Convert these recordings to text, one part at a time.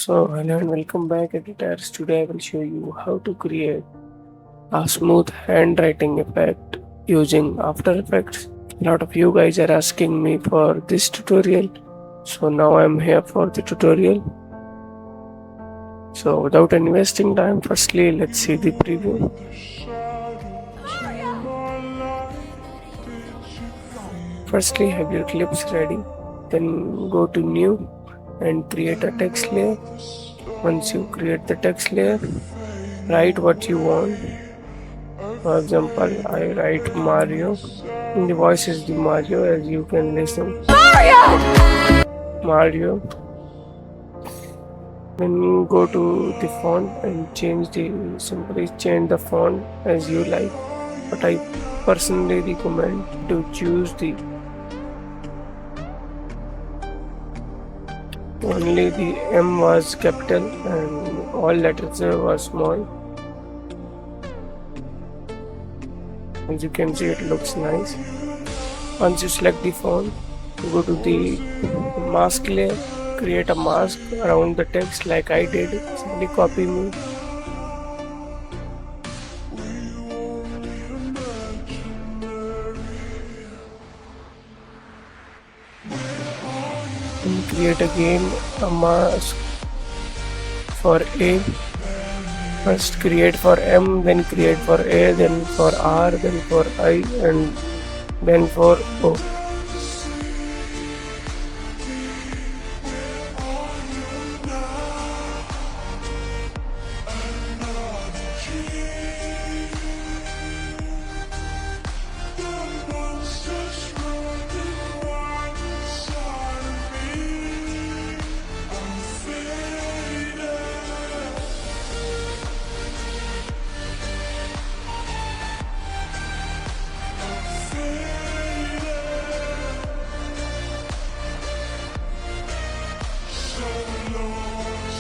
Hello and welcome back, editors. Today I will show you how to create a smooth handwriting effect using After Effects. A lot of you guys are asking me for this tutorial, so now I'm here for the tutorial. So without any wasting time, firstly let's see the preview. Firstly, have your clips ready, then go to new and create a text layer. Once you create the text layer, write what you want. For example, I write Mario. And the voice is the Mario, as you can listen. Mario. Then go to the font and simply change the font as you like. But I personally recommend to choose only the M was capital and all letters were small. As you can see, it looks nice. Once you select the font, go to the mask layer, create a mask around the text like I did. Simply copy me. And create again a mask for A. First create for M, then create for A, then for R, then for I, and then for O.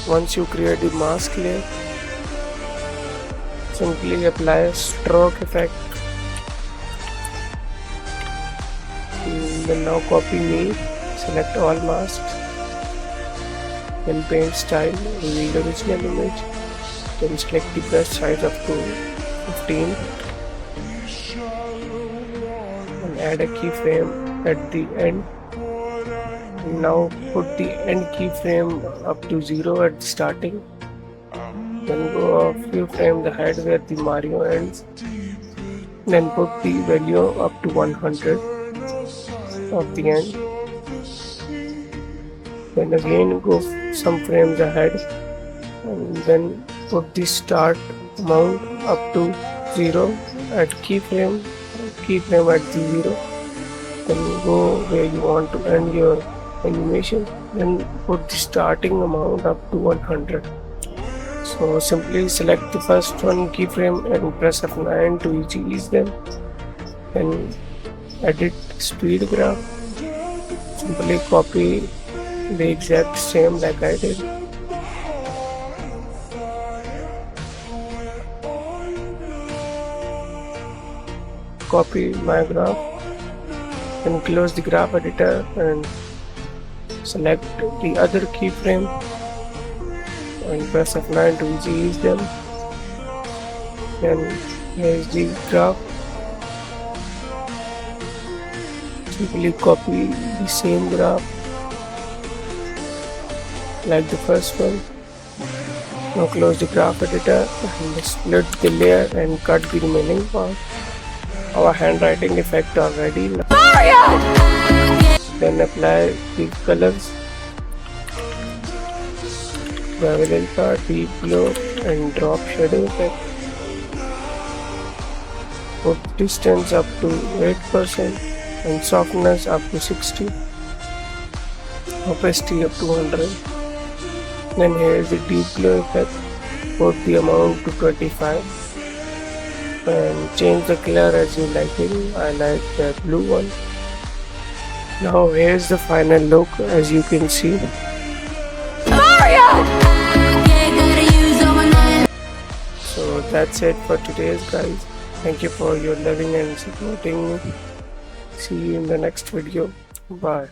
Once you create the mask layer, simply apply a stroke effect. Then now copy me, select all masks, then paint style in the original image, then select the brush size up to 15 and add a keyframe at the end. Now put the end keyframe up to 0 at the starting, then go a few frames ahead where the Mario ends, then put the value up to 100 of the end, then again go some frames ahead and then put the start amount up to 0 at keyframe at the 0, then go where you want to end your animation, then put the starting amount up to 100. So simply select the first one keyframe and press F9 to ease them. Then edit speed graph. Simply copy the exact same like I did. Copy my graph. Then close the graph editor and select the other keyframe and press F9 to ease them. Then here is the graph. Simply copy the same graph like the first one. Now close the graph editor and split the layer and cut the remaining part. Our handwriting effect are ready now. Then apply the colors, Gravelka, deep glow and drop shadow effect. Put distance up to 8% and softness up to 60, opacity up to 100. Then here is the deep glow effect. Put the amount to 25 and change the color as you like it. I like the blue one. Now here's the final look, as you can see. So that's it for today's guys. Thank you for your loving and supporting me. See you in the next video. Bye.